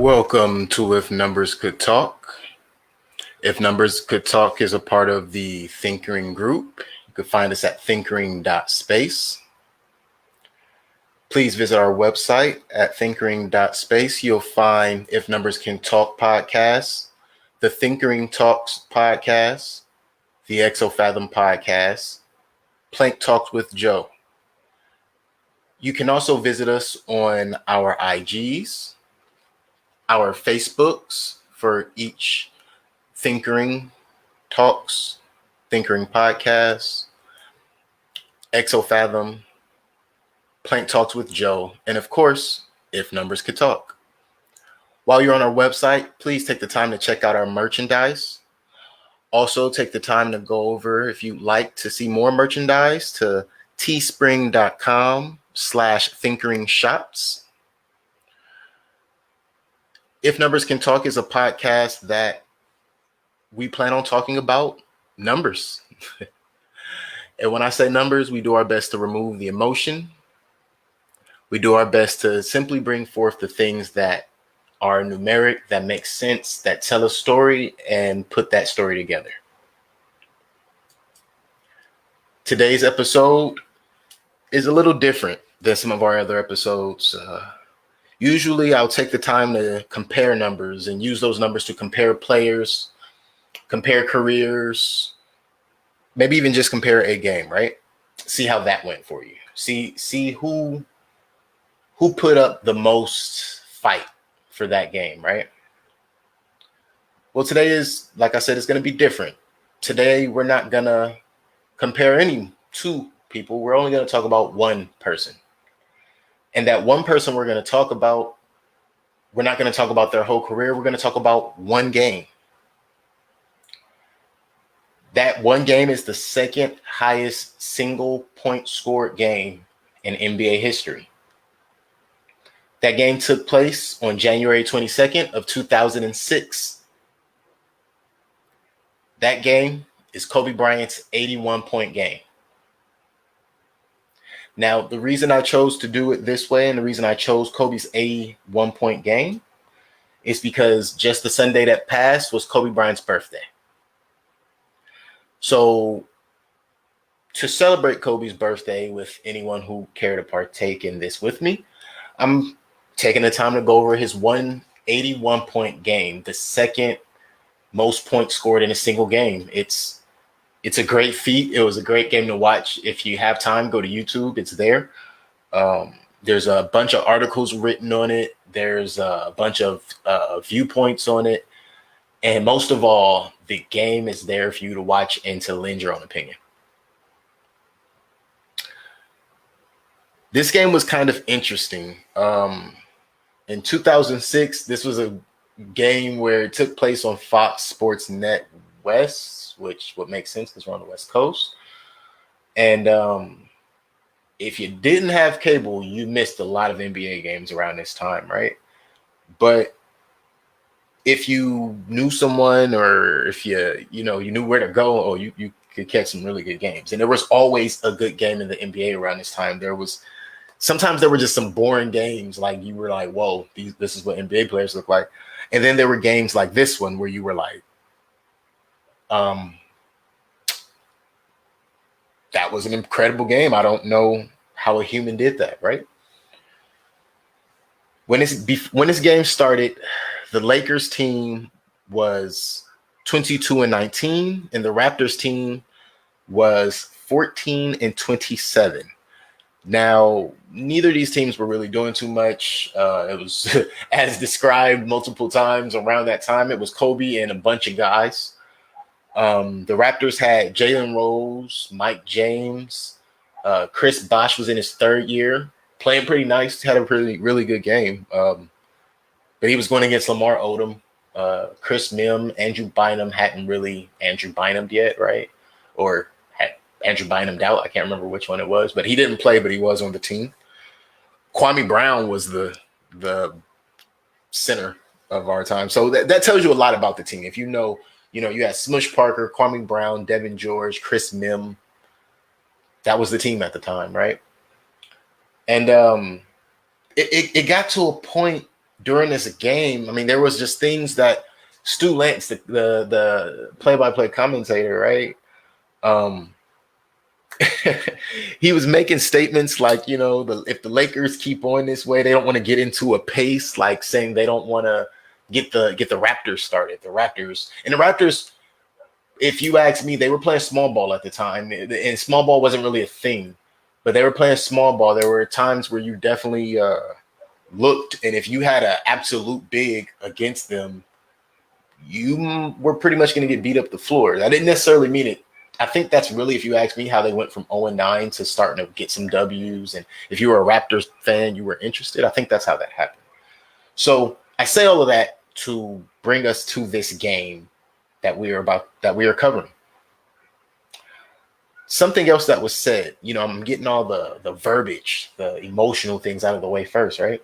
Welcome to If Numbers Could Talk. If Numbers Could Talk is a part of the Thinkering group. You can find us at thinkering.space. Please visit our website at thinkering.space. You'll find If Numbers Can Talk podcast, the Thinkering Talks podcast, the Exofathom podcast, Plank Talks with Joe. You can also visit us on our IGs, our Facebooks for each Thinkering Talks, Thinkering Podcast, Exofathom, Plank Talks with Joe, and of course, If Numbers Could Talk. While you're on our website, please take the time to check out our merchandise. Also, take the time to go over, if you'd like to see more merchandise, to teespring.com/thinkeringshops. If Numbers Can Talk is a podcast that we plan on talking about numbers. And when I say numbers, we do our best to remove the emotion. We do our best to simply bring forth the things that are numeric, that make sense, that tell a story, and put that story together. Today's episode is a little different than some of our other episodes. Usually I'll take the time to compare numbers and use those numbers to compare players, compare careers, maybe even just compare a game, right? See how that went for you. See who put up the most fight for that game, right? Well, today is, like I said, it's going to be different. Today, we're not going to compare any two people. We're only going to talk about one person. And that one person we're going to talk about, we're not going to talk about their whole career. We're going to talk about one game. That one game is the second highest single point scored game in NBA history. That game took place on January 22nd of 2006. That game is Kobe Bryant's 81-point game. Now, the reason I chose to do it this way and the reason I chose Kobe's 81-point game is because just the Sunday that passed was Kobe Bryant's birthday. So to celebrate Kobe's birthday with anyone who cared to partake in this with me, I'm taking the time to go over his 181-point game, the second most points scored in a single game. It's a great feat. It was a great game to watch. If you have time, go to YouTube. It's there. There's a bunch of articles written on it. There's a bunch of viewpoints on it. And most of all, the game is there for you to watch and to lend your own opinion. This game was kind of interesting. In 2006, this was a game where it took place on Fox Sports Net West, which would make sense because we're on the West Coast. And if you didn't have cable, you missed a lot of NBA games around this time, right? But if you knew someone, or if you knew where to go, you could catch some really good games. And there was always a good game in the NBA around this time. Sometimes there were just some boring games, like you were like, whoa, this is what NBA players look like. And then there were games like this one where you were like, that was an incredible game. I don't know how a human did that, right? When this game started, the Lakers team was 22-19, and the Raptors team was 14-27. Now, neither of these teams were really doing too much. It was, as described multiple times around that time, it was Kobe and a bunch of guys. The Raptors had Jalen Rose, Mike James, Chris Bosh was in his third year, playing pretty nice, had a really, really good game. But he was going against Lamar Odom, Chris Mim, Andrew Bynum hadn't really Andrew Bynum'd yet, right? Or had Andrew Bynum'd out. I can't remember which one it was, but he didn't play, but he was on the team. Kwame Brown was the center of our time. So that tells you a lot about the team. If you know, you had Smush Parker, Kwame Brown, Devin George, Chris Mim. That was the team at the time, right? And it got to a point during this game, I mean, there was just things that Stu Lantz, the play-by-play commentator, right? He was making statements like, you know, if the Lakers keep on this way, they don't want to get into a pace, like saying they don't want to get the Raptors started. The Raptors, if you ask me, they were playing small ball at the time, and small ball wasn't really a thing, but they were playing small ball. There were times where you definitely looked, and if you had an absolute big against them, you were pretty much going to get beat up the floor. That didn't necessarily mean it. I think that's really, if you ask me, how they went from 0-9 to starting to get some W's. And if you were a Raptors fan, you were interested. I think that's how that happened. So I say all of that to bring us to this game that we are covering. Something else that was said, you know, I'm getting all the verbiage, the emotional things out of the way first, right?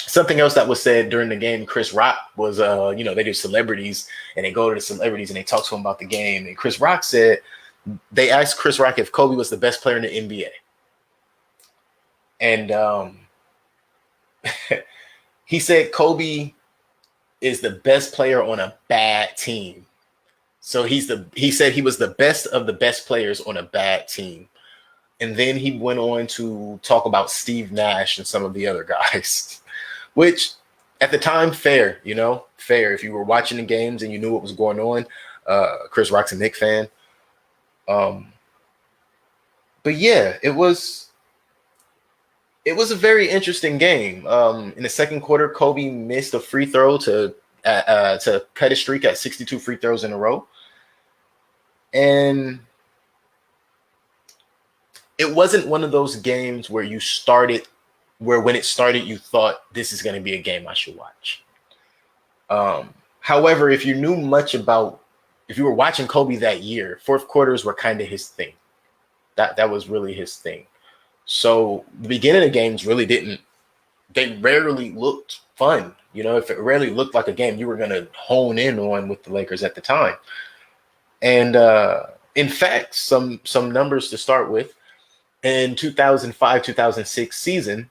Something else that was said during the game, Chris Rock was, you know, they do celebrities and they go to the celebrities and they talk to him about the game. And Chris Rock said, they asked Chris Rock if Kobe was the best player in the NBA. And he said Kobe is the best player on a bad team. So he said he was the best of the best players on a bad team. And then he went on to talk about Steve Nash and some of the other guys. Which, at the time, fair, you know, fair. If you were watching the games and you knew what was going on, Chris Rock's a Knicks fan. But yeah, it was a very interesting game. In the second quarter, Kobe missed a free throw to cut his streak at 62 free throws in a row, and it wasn't one of those games where when it started, you thought this is going to be a game I should watch. However, if you were watching Kobe that year, fourth quarters were kind of his thing. That was really his thing. So the beginning of games they rarely looked fun. You know, if it rarely looked like a game you were going to hone in on with the Lakers at the time. And in fact, some numbers to start with. In 2005-2006 season,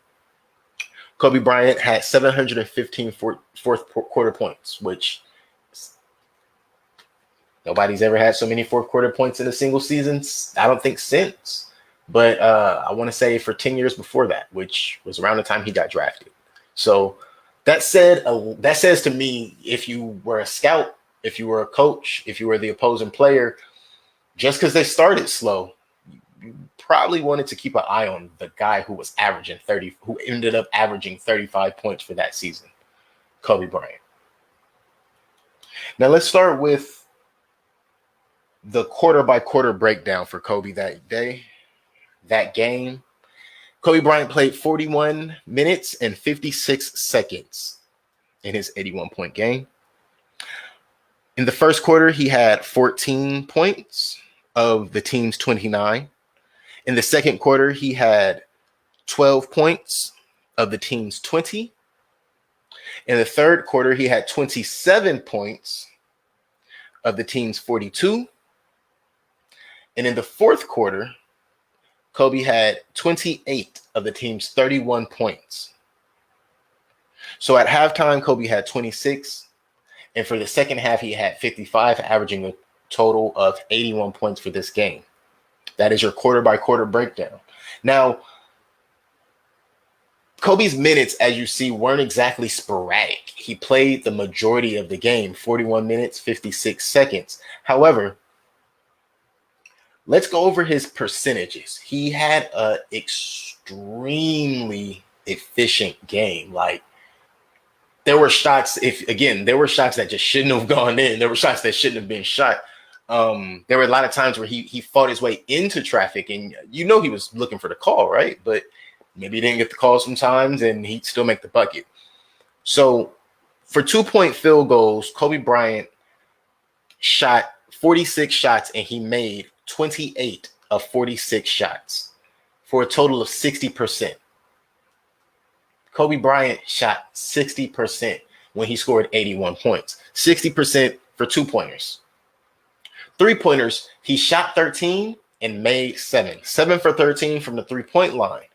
Kobe Bryant had 715 fourth quarter points, which nobody's ever had so many fourth quarter points in a single season, I don't think, since. But I want to say for 10 years before that, which was around the time he got drafted. So that says to me, if you were a scout, if you were a coach, if you were the opposing player, just because they started slow, you probably wanted to keep an eye on the guy who ended up averaging 35 points for that season, Kobe Bryant. Now let's start with the quarter by quarter breakdown for Kobe that day, that game. Kobe Bryant played 41 minutes and 56 seconds in his 81-point game. In the first quarter, he had 14 points of the team's 29. In the second quarter, he had 12 points of the team's 20. In the third quarter, he had 27 points of the team's 42. And in the fourth quarter, Kobe had 28 of the team's 31 points. So at halftime, Kobe had 26. And for the second half, he had 55, averaging a total of 81 points for this game. That is your quarter by quarter breakdown. Now, Kobe's minutes, as you see, weren't exactly sporadic. He played the majority of the game, 41 minutes, 56 seconds. However, let's go over his percentages. He had an extremely efficient game. Like, there were shots that just shouldn't have gone in. There were shots that shouldn't have been shot. There were a lot of times where he fought his way into traffic, and you know he was looking for the call, right? But maybe he didn't get the call sometimes, and he'd still make the bucket. So for 2-point field goals, Kobe Bryant shot 46 shots, and he made 28 of 46 shots for a total of 60%. Kobe Bryant shot 60% when he scored 81 points. 60% for 2-pointers. 3-pointers, he shot 13 and made 7. 7 for 13 from the 3-point line.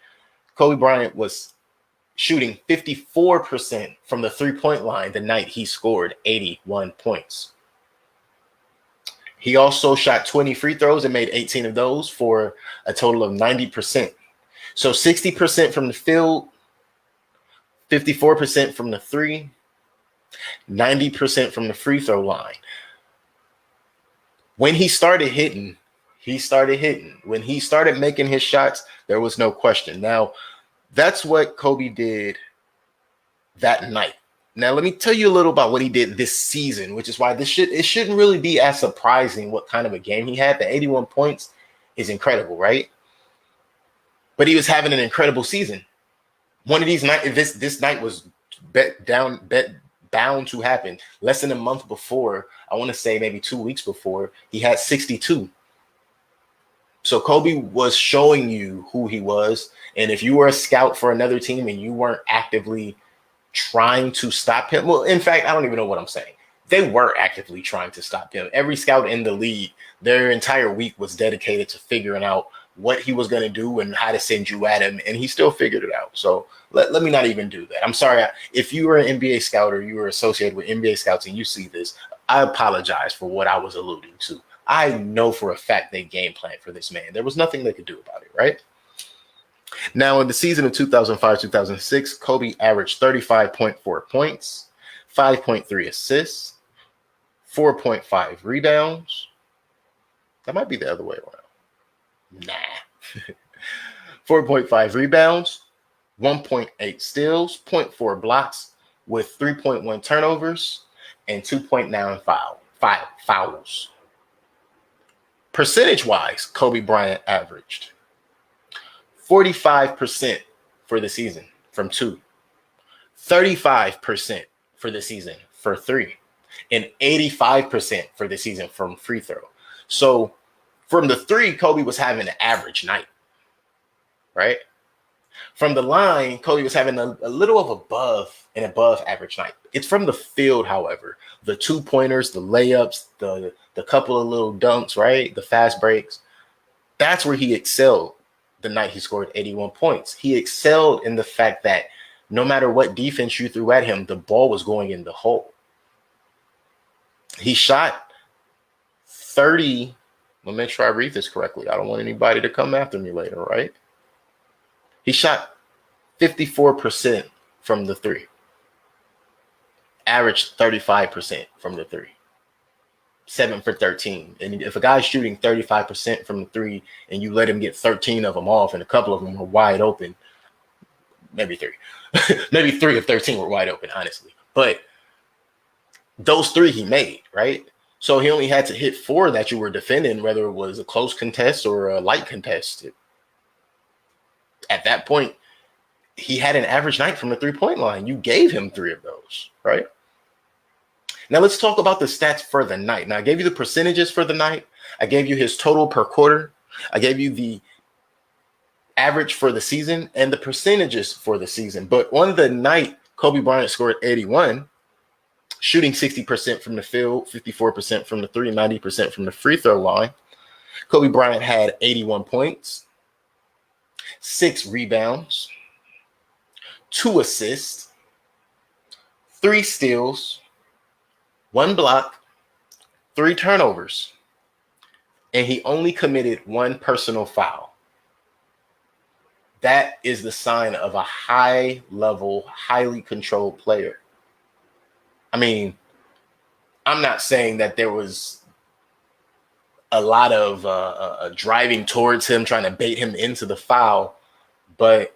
Kobe Bryant was shooting 54% from the three-point line the night he scored 81 points. He also shot 20 free throws and made 18 of those for a total of 90%. So 60% from the field, 54% from the three, 90% from the free throw line. When he started hitting, When he started making his shots, there was no question. Now, that's what Kobe did that night. Now, let me tell you a little about what he did this season, which is why it shouldn't really be as surprising what kind of a game he had. The 81 points is incredible, right? But he was having an incredible season. One of these nights, this night was bound to happen. Less than a month before, I want to say maybe 2 weeks before, he had 62. So Kobe was showing you who he was. And if you were a scout for another team and you weren't actively trying to stop him, well, in fact, I don't even know what I'm saying. They were actively trying to stop him. Every scout in the league, their entire week was dedicated to figuring out what he was going to do and how to send you at him. And he still figured it out. So let me not even do that. I'm sorry. If you were an NBA scout or you were associated with NBA scouts and you see this, I apologize for what I was alluding to. I know for a fact they game planned for this man. There was nothing they could do about it, right? Now, in the season of 2005-2006, Kobe averaged 35.4 points, 5.3 assists, 4.5 rebounds. That might be the other way around. Nah. 4.5 rebounds, 1.8 steals, 0.4 blocks, with 3.1 turnovers and 2.9 fouls. Percentage-wise, Kobe Bryant averaged 45% for the season from two, 35% for the season for three, and 85% for the season from free throw. So from the three, Kobe was having an average night, right? From the line, Kobe was having a little of above average night. It's from the field, however. The two-pointers, the layups, the couple of little dunks, right? The fast breaks. That's where he excelled the night he scored 81 points. He excelled in the fact that no matter what defense you threw at him, the ball was going in the hole. He shot 30. Let me make sure I read this correctly. I don't want anybody to come after me later, right? He shot 54% from the three. Averaged 35% from the three. 7 for 13. And if a guy's shooting 35% from the three and you let him get 13 of them off and a couple of them were wide open, maybe three. Maybe 3 of 13 were wide open, honestly. But those 3 he made, right? So he only had to hit 4 that you were defending, whether it was a close contest or a light contest. At that point, he had an average night from the three-point line. You gave him 3 of those, right? Now let's talk about the stats for the night. Now I gave you the percentages for the night. I gave you his total per quarter. I gave you the average for the season and the percentages for the season. But on the night, Kobe Bryant scored 81, shooting 60% from the field, 54% from the three, 90% from the free throw line. Kobe Bryant had 81 points, 6 rebounds, 2 assists, 3 steals, 1 block, 3 turnovers, and he only committed 1 personal foul. That is the sign of a high-level, highly controlled player. I mean, I'm not saying that there was a lot of driving towards him, trying to bait him into the foul, but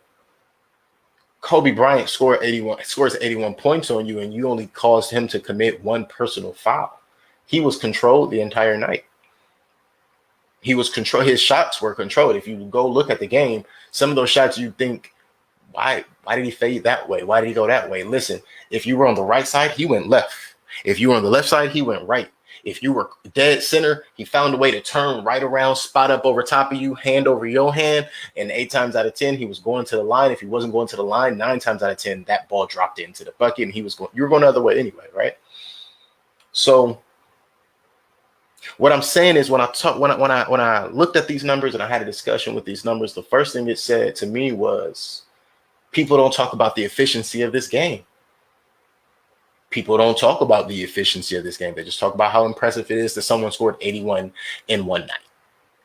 Kobe Bryant scores 81 points on you, and you only caused him to commit 1 personal foul. He was controlled the entire night. He was controlled. His shots were controlled. If you go look at the game, some of those shots you think, why did he fade that way? Why did he go that way? Listen, if you were on the right side, he went left. If you were on the left side, he went right. If you were dead center, he found a way to turn right around, spot up over top of you, hand over your hand. And 8 times out of 10, he was going to the line. If he wasn't going to the line, 9 times out of 10, that ball dropped into the bucket and you were going the other way anyway, right? So what I'm saying is when I looked at these numbers and I had a discussion with these numbers, the first thing it said to me was People don't talk about the efficiency of this game. People don't talk about the efficiency of this game. They just talk about how impressive it is that someone scored 81 in one night.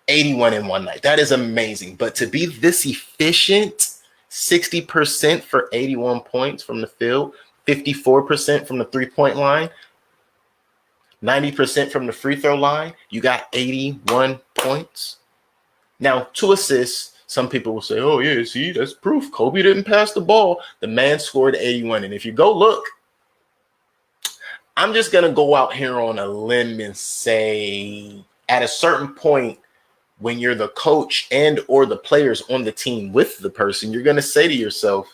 81 in one night. That is amazing. But to be this efficient, 60% for 81 points from the field, 54% from the three-point line, 90% from the free throw line, you got 81 points. Now, 2 assists. Some people will say, oh, yeah, see, that's proof. Kobe didn't pass the ball. The man scored 81. And if you go look, I'm just going to go out here on a limb and say at a certain point, when you're the coach and or the players on the team with the person, you're going to say to yourself,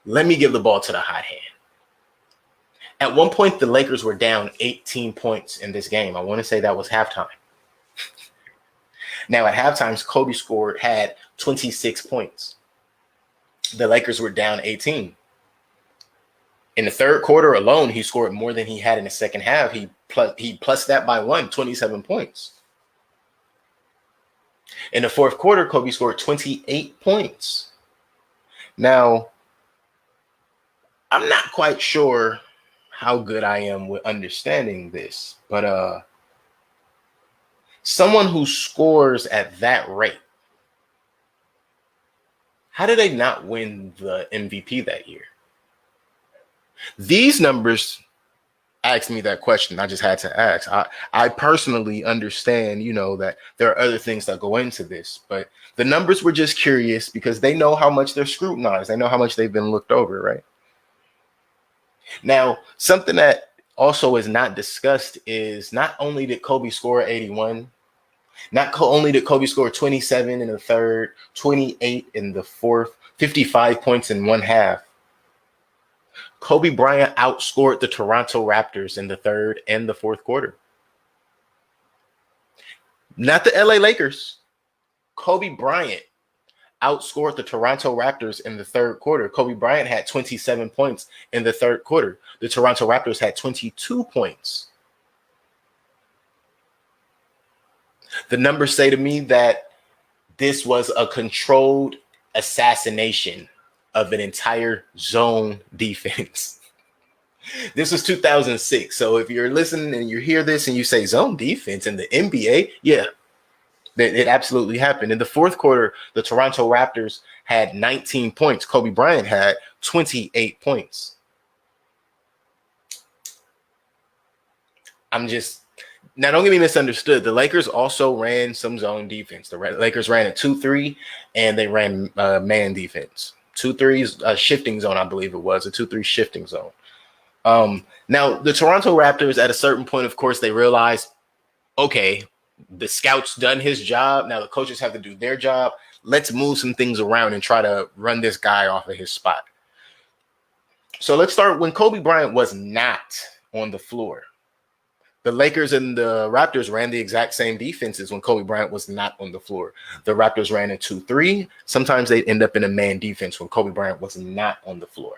let me give the ball to the hot hand. At one point, the Lakers were down 18 points in this game. I want to say that was halftime. Now, at halftime, Kobe had 26 points. The Lakers were down 18. In the third quarter alone, he scored more than he had in the second half. He plus that by 27 points. In the fourth quarter, Kobe scored 28 points. Now, I'm not quite sure how good I am with understanding this, but someone who scores at that rate, how did they not win the MVP that year? These numbers asked me that question. I just had to ask. I personally understand, that there are other things that go into this, but the numbers were just curious because they know how much they're scrutinized. They know how much they've been looked over, right? Now, something that also is not discussed is not only did Kobe score 81, only did Kobe score 27 in the third, 28 in the fourth, 55 points in one half. Kobe Bryant outscored the Toronto Raptors in the third and the fourth quarter. Not the LA Lakers. Kobe Bryant outscored the Toronto Raptors in the third quarter. Kobe Bryant had 27 points in the third quarter. The Toronto Raptors had 22 points. The numbers say to me that this was a controlled assassination of an entire zone defense. This was 2006. So if you're listening and you hear this and you say zone defense in the NBA, yeah, it absolutely happened. In the fourth quarter, the Toronto Raptors had 19 points. Kobe Bryant had 28 points. Now, don't get me misunderstood. The Lakers also ran some zone defense. The Lakers ran a 2-3 and they ran man defense. 2-3 shifting zone, I believe it was a 2-3 shifting zone. Now the Toronto Raptors at a certain point, of course, they realized, okay, the scout's done his job. Now the coaches have to do their job. Let's move some things around and try to run this guy off of his spot. So let's start when Kobe Bryant was not on the floor. The Lakers and the Raptors ran the exact same defenses when Kobe Bryant was not on the floor. The Raptors ran a 2-3. Sometimes they'd end up in a man defense when Kobe Bryant was not on the floor.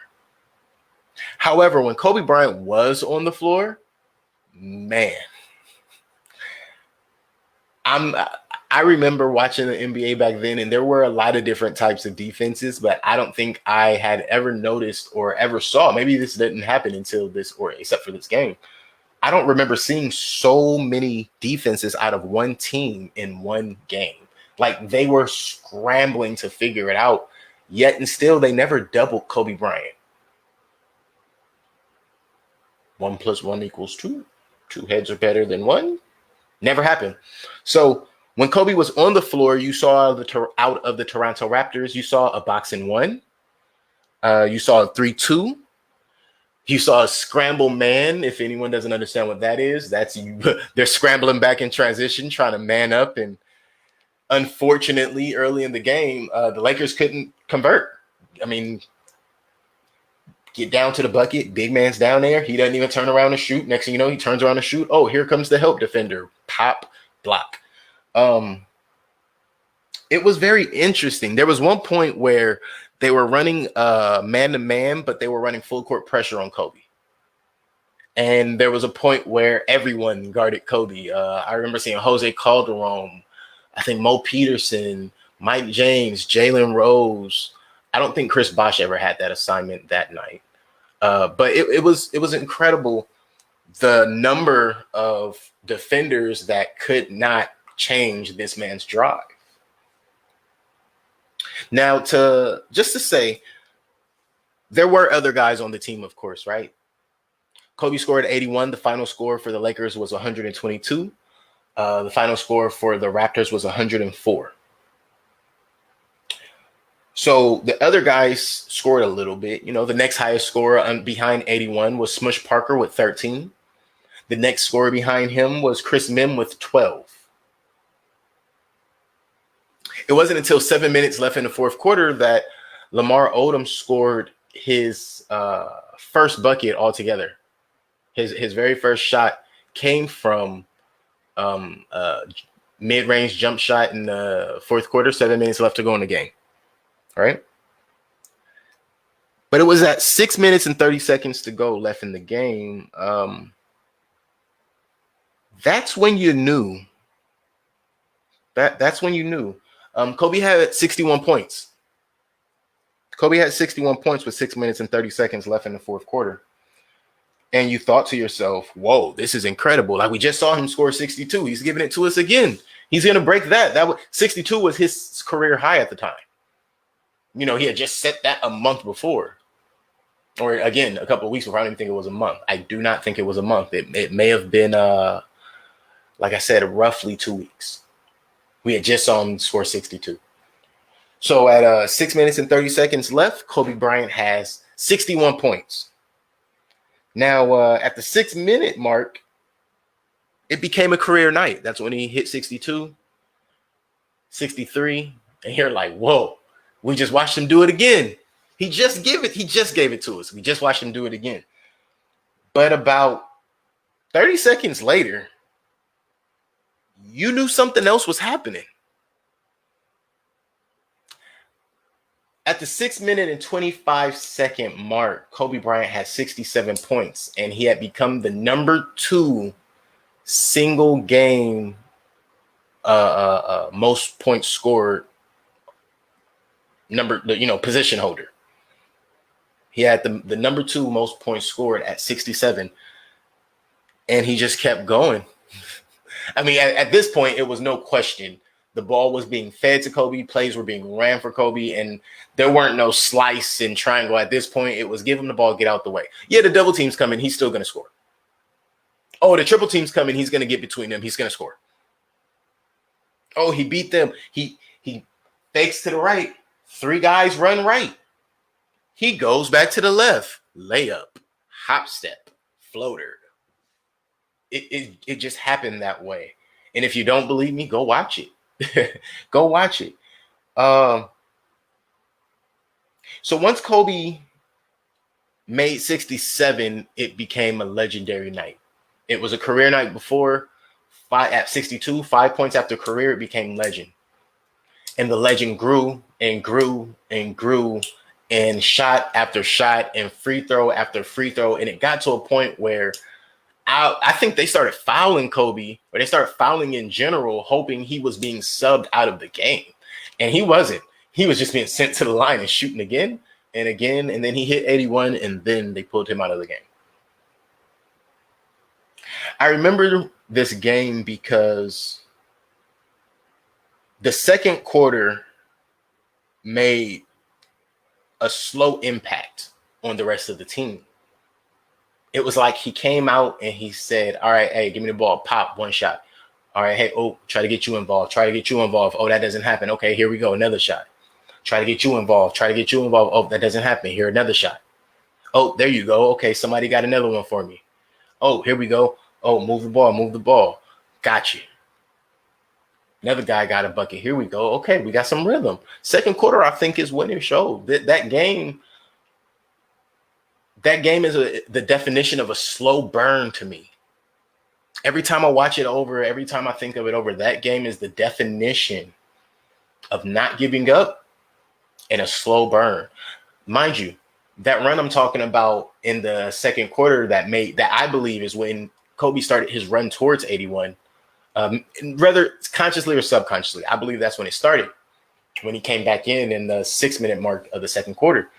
However, when Kobe Bryant was on the floor, man, I remember watching the NBA back then, and there were a lot of different types of defenses, but I don't think I had ever noticed or ever saw. Maybe this didn't happen until this, or except for this game. I don't remember seeing so many defenses out of one team in one game. Like they were scrambling to figure it out, yet and still they never doubled Kobe Bryant. 1 + 1 = 2. 2 heads are better than one. Never happened. So when Kobe was on the floor, you saw out of the Toronto Raptors, you saw a box and one. You saw a 3-2. You saw a scramble man. If anyone doesn't understand what that is, that's you. They're scrambling back in transition, trying to man up. And unfortunately, early in the game, the Lakers couldn't convert. I mean, get down to the bucket. Big man's down there. He doesn't even turn around and shoot. Next thing you know, he turns around and shoot. Oh, here comes the help defender. Pop, block. It was very interesting. There was one point where they were running man-to-man, but they were running full court pressure on Kobe. And there was a point where everyone guarded Kobe. I remember seeing Jose Calderon, I think Mo Peterson, Mike James, Jalen Rose, I don't think Chris Bosh ever had that assignment that night. But it was incredible, the number of defenders that could not change this man's drive. Now, to say, there were other guys on the team, of course, right? Kobe scored 81. The final score for the Lakers was 122. The final score for the Raptors was 104. So the other guys scored a little bit. The next highest scorer behind 81 was Smush Parker with 13. The next scorer behind him was Chris Mim with 12. It wasn't until 7 minutes left in the fourth quarter that Lamar Odom scored his first bucket altogether. His very first shot came from mid-range jump shot in the fourth quarter. 7 minutes left to go in the game. All right. But it was at 6 minutes and 30 seconds to go left in the game. That's when you knew. That's when you knew. Kobe had 61 points. Kobe had 61 points with 6 minutes and 30 seconds left in the fourth quarter. And you thought to yourself, whoa, this is incredible. Like, we just saw him score 62. He's giving it to us again. He's going to break that. 62 was his career high at the time. He had just set that a month before. Or, again, a couple of weeks before. I don't even think it was a month. I do not think it was a month. It may have been, like I said, roughly 2 weeks. We had just saw him score 62. So at 6 minutes and 30 seconds left, Kobe Bryant has 61 points. Now, at the 6 minute mark, it became a career night. That's when he hit 62, 63. And you're like, whoa, we just watched him do it again. He just gave it to us. We just watched him do it again. But about 30 seconds later, you knew something else was happening. At the 6 minute and 25 second mark, Kobe Bryant had 67 points, and he had become the number 2 single game most points scored position holder. He had the number 2 most points scored at 67, and he just kept going. I mean, at this point, it was no question. The ball was being fed to Kobe. Plays were being ran for Kobe. And there weren't no slice and triangle at this point. It was give him the ball, get out the way. Yeah, the double team's coming. He's still going to score. Oh, the triple team's coming. He's going to get between them. He's going to score. Oh, he beat them. He fakes to the right. 3 guys run right. He goes back to the left. Layup, hop step, floater. It just happened that way. And if you don't believe me, go watch it. Go watch it. So once Kobe made 67, it became a legendary night. It was a career night before. At 62, 5 points after career, it became legend. And the legend grew and grew and grew, and shot after shot and free throw after free throw. And it got to a point where I think they started fouling Kobe, or they started fouling in general, hoping he was being subbed out of the game. And he wasn't. He was just being sent to the line and shooting again and again. And then he hit 81, and then they pulled him out of the game. I remember this game because the second quarter made a slow impact on the rest of the team. It was like he came out and he said, all right, hey, give me the ball, pop, one shot. All right, hey, oh, try to get you involved. Try to get you involved. Oh, that doesn't happen. Okay, here we go, another shot. Try to get you involved. Try to get you involved. Oh, that doesn't happen. Here, another shot. Oh, there you go. Okay, somebody got another one for me. Oh, here we go. Oh, move the ball, move the ball. Got you. Another guy got a bucket. Here we go. Okay, we got some rhythm. Second quarter, I think, is when it showed. That game is the definition of a slow burn to me. Every time I watch it over, every time I think of it over, that game is the definition of not giving up and a slow burn. Mind you, that run I'm talking about in the second quarter that I believe is when Kobe started his run towards 81, whether consciously or subconsciously. I believe that's when it started. when he came back in the 6-minute mark of the second quarter.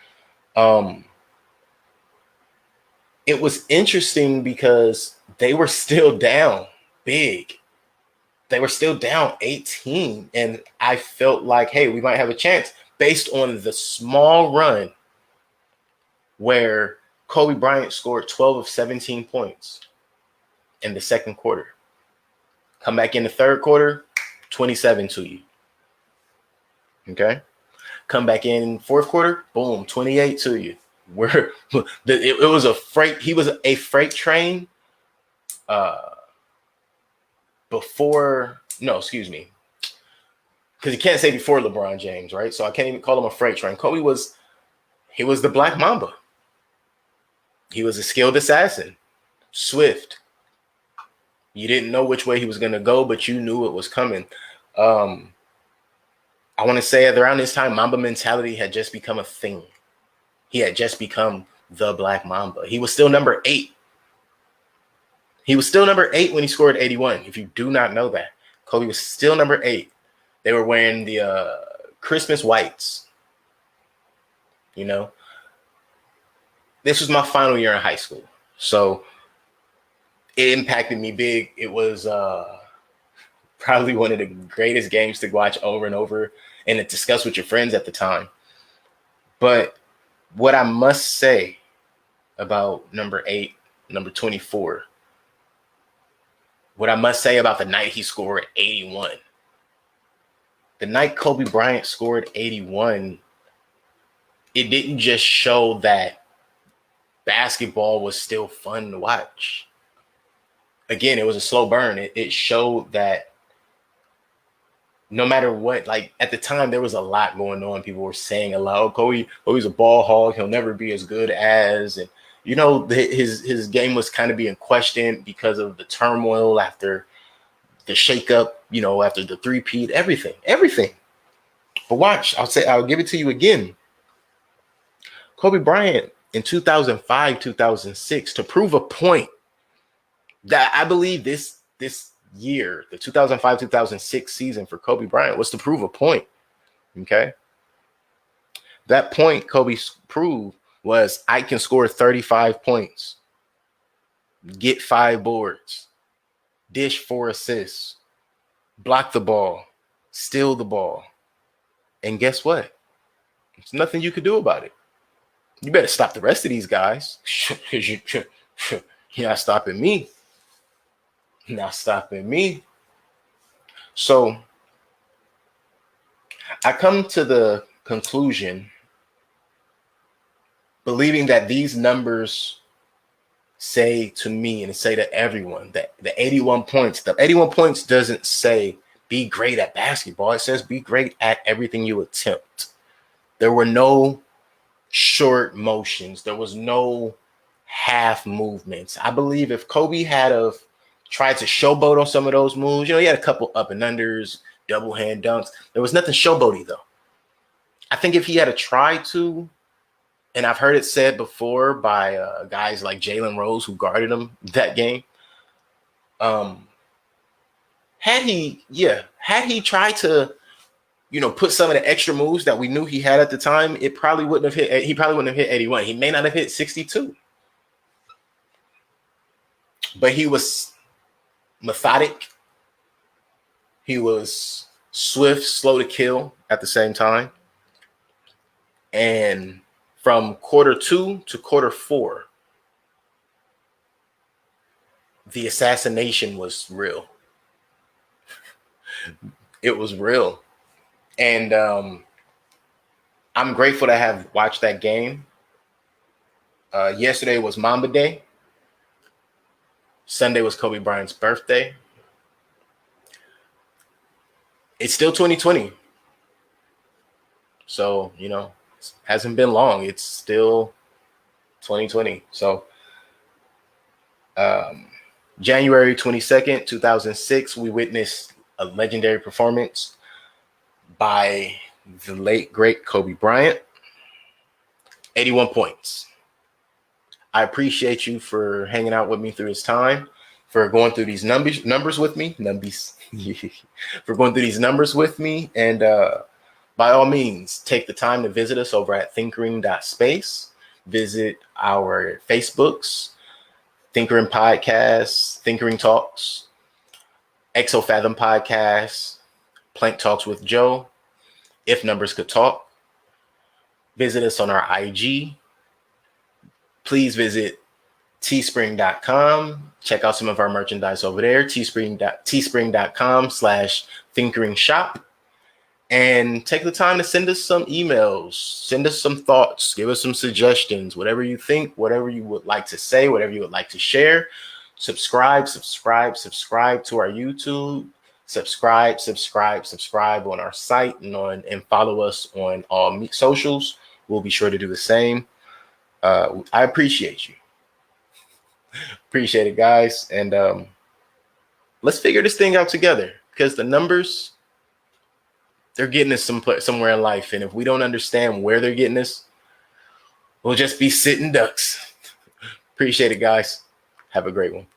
It was interesting because they were still down big. They were still down 18. And I felt like, hey, we might have a chance based on the small run where Kobe Bryant scored 12 of 17 points in the second quarter. Come back in the third quarter, 27 to you. Okay? Come back in fourth quarter, boom, 28 to you. It was a freight. He was a freight train before. No, excuse me, because you can't say before LeBron James, right? So I can't even call him a freight train. Kobe was the Black Mamba. He was a skilled assassin, swift. You didn't know which way he was going to go, but you knew it was coming. I want to say that around this time, Mamba mentality had just become a thing. He had just become the Black Mamba. He was still number 8. He was still number 8 when he scored 81. If you do not know that, Kobe was still number 8. They were wearing the Christmas whites. You know, this was my final year in high school, so it impacted me big. It was probably one of the greatest games to watch over and over and to discuss with your friends at the time. But what I must say about number 8, number 24, what I must say about the night he scored 81, the night Kobe Bryant scored 81, it didn't just show that basketball was still fun to watch. Again, it was a slow burn. It showed that no matter what, like at the time, there was a lot going on. People were saying a lot, oh, Kobe's a ball hog. He'll never be as good as, and you know, his game was kind of being questioned because of the turmoil after the shakeup, you know, after the three-peat, everything. But watch, I'll give it to you again. Kobe Bryant in 2005, 2006, to prove a point that I believe this year, the 2005-2006 season for Kobe Bryant was to prove a point. Okay. That point Kobe proved was I can score 35 points, get 5 boards, dish 4 assists, block the ball, steal the ball. And guess what? There's nothing you could do about it. You better stop the rest of these guys. You're not stopping me. Not stopping me. So I come to the conclusion, believing that these numbers say to me and say to everyone that the 81 points doesn't say be great at basketball. It says be great at everything you attempt. There were no short motions. There was no half movements. I believe if Kobe had tried to showboat on some of those moves, you know, he had a couple up and unders, double hand dunks. There was nothing showboaty though. I think if he had tried to, and I've heard it said before by guys like Jalen Rose who guarded him that game, had he tried to, you know, put some of the extra moves that we knew he had at the time, he probably wouldn't have hit 81. He may not have hit 62. But he was methodic. He was swift, slow to kill at the same time. And from quarter 2 to quarter 4, the assassination was real. It was real. And I'm grateful to have watched that game. Yesterday was Mamba Day. Sunday was Kobe Bryant's birthday. It's still 2020. So, you know, it hasn't been long. It's still 2020. So, January 22nd, 2006, we witnessed a legendary performance by the late, great Kobe Bryant. 81 points. I appreciate you for hanging out with me through this time, for going through these numbers with me, for going through these numbers with me, and by all means, take the time to visit us over at thinkering.space. Visit our Facebooks, Thinkering Podcasts, Thinkering Talks, Exofathom Podcasts, Plank Talks with Joe, If Numbers Could Talk. Visit us on our IG. Please visit teespring.com. Check out some of our merchandise over there, teespring.com/thinkering shop. And take the time to send us some emails, send us some thoughts, give us some suggestions, whatever you think, whatever you would like to say, whatever you would like to share. Subscribe to our YouTube. Subscribe on our site and follow us on all socials. We'll be sure to do the same. I appreciate you. Appreciate it, guys. And let's figure this thing out together, because the numbers, they're getting us somewhere in life. And if we don't understand where they're getting us, we'll just be sitting ducks. Appreciate it, guys. Have a great one.